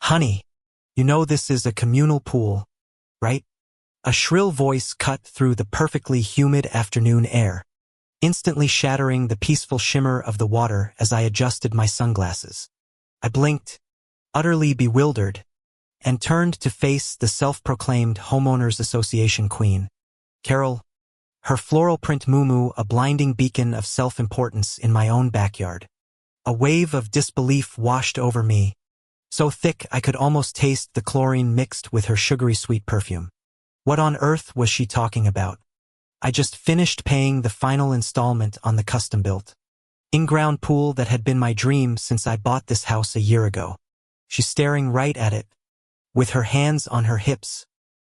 Honey, you know this is a communal pool, right? A shrill voice cut through the perfectly humid afternoon air, instantly shattering the peaceful shimmer of the water as I adjusted my sunglasses. I blinked, utterly bewildered, and turned to face the self-proclaimed Homeowners Association queen, Carol, her floral print muumuu a blinding beacon of self-importance in my own backyard. A wave of disbelief washed over me, so thick I could almost taste the chlorine mixed with her sugary sweet perfume. What on earth was she talking about? I just finished paying the final installment on the custom-built, in-ground pool that had been my dream since I bought this house a year ago. She's staring right at it, with her hands on her hips,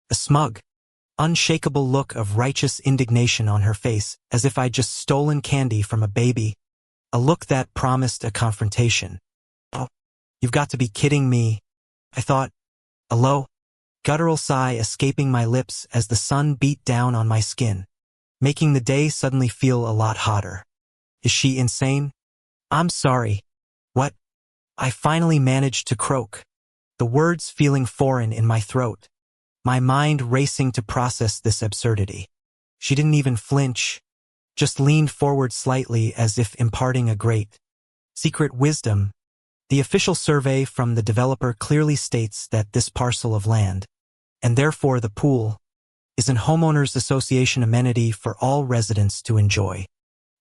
a smug, unshakable look of righteous indignation on her face, as if I'd just stolen candy from a baby, a look that promised a confrontation. Oh, you've got to be kidding me, I thought, a low, guttural sigh escaping my lips as the sun beat down on my skin, making the day suddenly feel a lot hotter. Is she insane? I'm sorry. What? I finally managed to croak, the words feeling foreign in my throat, my mind racing to process this absurdity. She didn't even flinch, just leaned forward slightly as if imparting a great secret wisdom. The official survey from the developer clearly states that this parcel of land, and therefore the pool, is an homeowners association amenity for all residents to enjoy.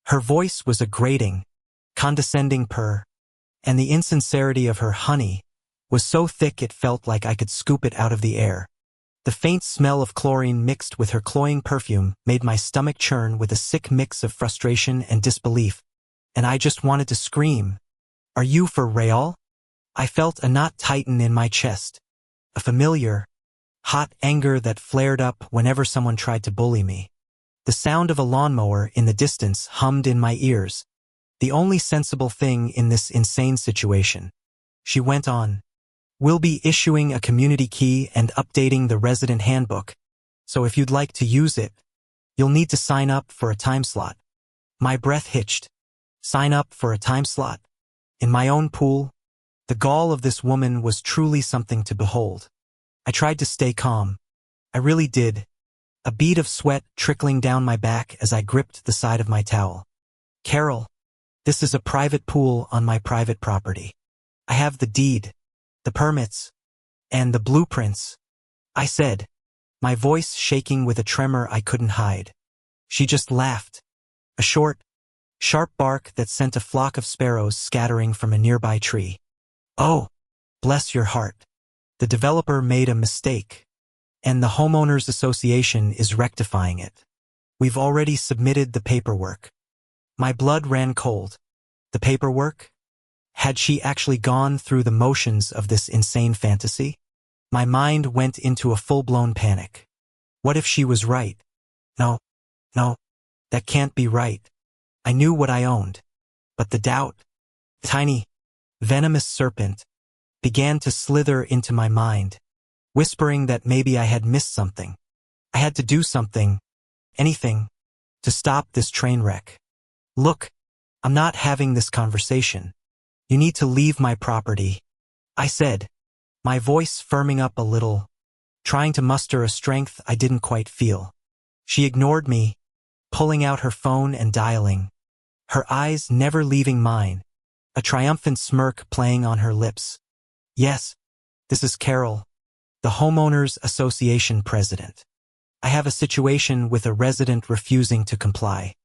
Her voice was a grating, condescending purr, and the insincerity of her honey was so thick it felt like I could scoop it out of the air. The faint smell of chlorine mixed with her cloying perfume made my stomach churn with a sick mix of frustration and disbelief, and I just wanted to scream, "Are you for real?" I felt a knot tighten in my chest, a familiar, hot anger that flared up whenever someone tried to bully me. The sound of a lawnmower in the distance hummed in my ears, the only sensible thing in this insane situation. She went on, "We'll be issuing a community key and updating the resident handbook, so if you'd like to use it, you'll need to sign up for a time slot." My breath hitched. Sign up for a time slot? In my own pool? The gall of this woman was truly something to behold. I tried to stay calm. I really did, a bead of sweat trickling down my back as I gripped the side of my towel. "Carol, this is a private pool on my private property. I have the deed, the permits, and the blueprints," I said, my voice shaking with a tremor I couldn't hide. She just laughed, a short, sharp bark that sent a flock of sparrows scattering from a nearby tree. "Oh, bless your heart. The developer made a mistake, and the Homeowners Association is rectifying it. We've already submitted the paperwork." My blood ran cold. The paperwork? Had she actually gone through the motions of this insane fantasy? My mind went into a full-blown panic. What if she was right? No, that can't be right. I knew what I owned, but the doubt, tiny, venomous serpent, began to slither into my mind, whispering that maybe I had missed something. I had to do something, anything, to stop this train wreck. "Look, I'm not having this conversation. You need to leave my property," I said, my voice firming up a little, trying to muster a strength I didn't quite feel. She ignored me, pulling out her phone and dialing, her eyes never leaving mine, a triumphant smirk playing on her lips. "Yes, this is Carol, the Homeowners Association president. I have a situation with a resident refusing to comply.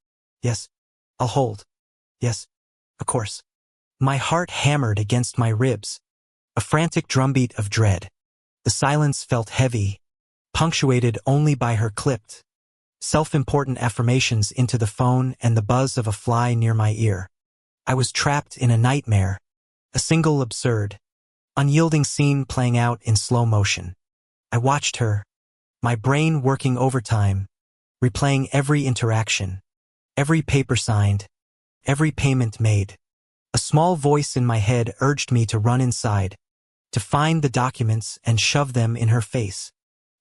Yes, I'll hold. Yes, of course." My heart hammered against my ribs, a frantic drumbeat of dread. The silence felt heavy, punctuated only by her clipped, self-important affirmations into the phone and the buzz of a fly near my ear. I was trapped in a nightmare, a single absurd, unyielding scene playing out in slow motion. I watched her, my brain working overtime, replaying every interaction, every paper signed, every payment made. A small voice in my head urged me to run inside, to find the documents and shove them in her face.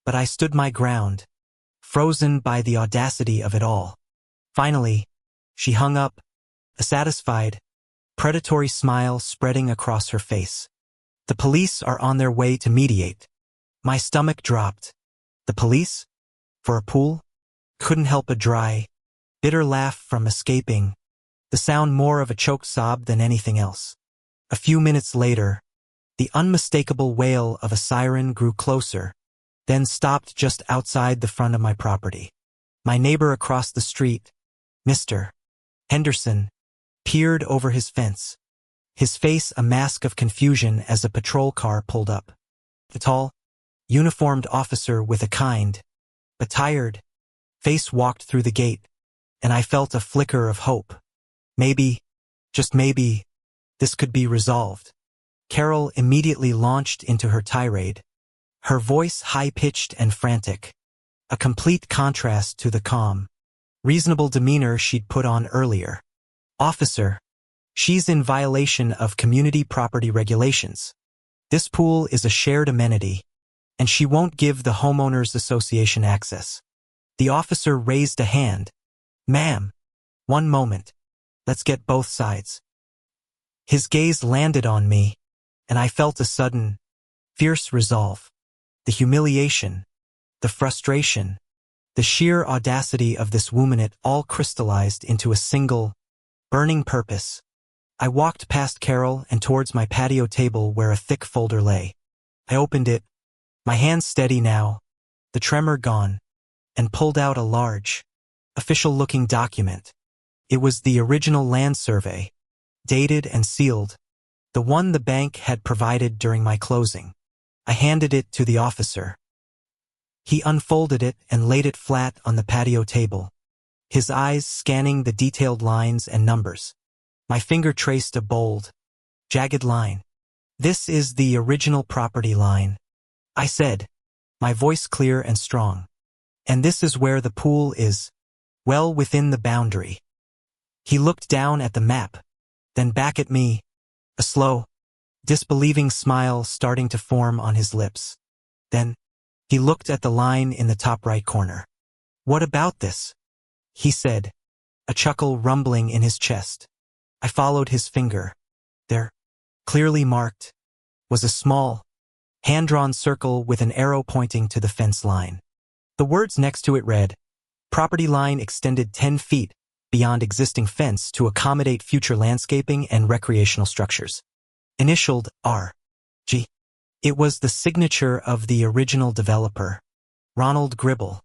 But I stood my ground, frozen by the audacity of it all. Finally, she hung up, a satisfied, predatory smile spreading across her face. The police are on their way to mediate. My stomach dropped. The police? For a pool? Couldn't help a dry, bitter laugh from escaping, the sound more of a choked sob than anything else. A few minutes later, the unmistakable wail of a siren grew closer, then stopped just outside the front of my property. My neighbor across the street, Mr. Henderson, peered over his fence, his face a mask of confusion as a patrol car pulled up. The tall, uniformed officer with a kind, but tired, face walked through the gate, and I felt a flicker of hope. Maybe, just maybe, this could be resolved. Carol immediately launched into her tirade, her voice high-pitched and frantic, a complete contrast to the calm, reasonable demeanor she'd put on earlier. Officer, she's in violation of community property regulations. This pool is a shared amenity, and she won't give the homeowners association access. The officer raised a hand. Ma'am, one moment. Let's get both sides. His gaze landed on me, and I felt a sudden, fierce resolve. The humiliation, the frustration, the sheer audacity of this woman, it all crystallized into a single, burning purpose. I walked past Carol and towards my patio table where a thick folder lay. I opened it, my hands steady now, the tremor gone, and pulled out a large, official-looking document. It was the original land survey, dated and sealed, the one the bank had provided during my closing. I handed it to the officer. He unfolded it and laid it flat on the patio table, his eyes scanning the detailed lines and numbers. My finger traced a bold, jagged line. This is the original property line, I said, my voice clear and strong. And this is where the pool is, well within the boundary. He looked down at the map, then back at me, a slow, disbelieving smile starting to form on his lips. Then, he looked at the line in the top right corner. What about this? He said, a chuckle rumbling in his chest. I followed his finger. There, clearly marked, was a small, hand-drawn circle with an arrow pointing to the fence line. The words next to it read, "Property line extended 10 feet beyond existing fence to accommodate future landscaping and recreational structures." Initialed R.G. It was the signature of the original developer, Ronald Gribble.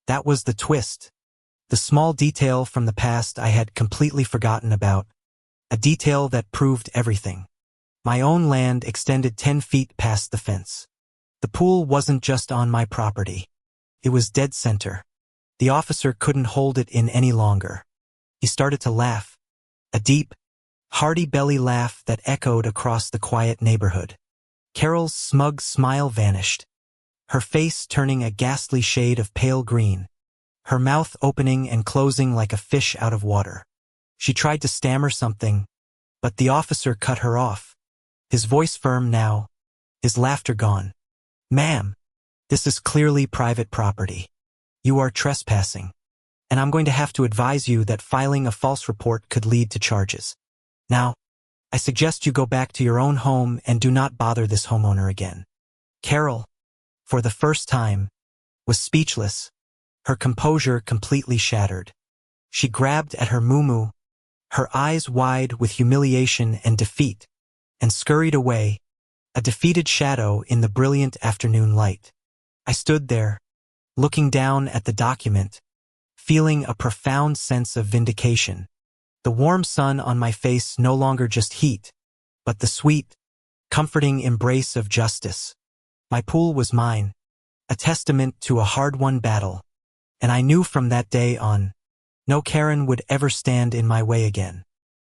That was the twist. The small detail from the past I had completely forgotten about. A detail that proved everything. My own land extended 10 feet past the fence. The pool wasn't just on my property. It was dead center. The officer couldn't hold it in any longer. He started to laugh. A deep, hearty belly laugh that echoed across the quiet neighborhood. Carol's smug smile vanished, her face turning a ghastly shade of pale green, her mouth opening and closing like a fish out of water. She tried to stammer something, but the officer cut her off, his voice firm now, his laughter gone. "Ma'am, this is clearly private property. You are trespassing, and I'm going to have to advise you that filing a false report could lead to charges. Now, I suggest you go back to your own home and do not bother this homeowner again." Carol, for the first time, was speechless, her composure completely shattered. She grabbed at her muumuu, her eyes wide with humiliation and defeat, and scurried away, a defeated shadow in the brilliant afternoon light. I stood there, looking down at the document, feeling a profound sense of vindication. The warm sun on my face no longer just heat, but the sweet, comforting embrace of justice. My pool was mine, a testament to a hard-won battle, and I knew from that day on, no Karen would ever stand in my way again.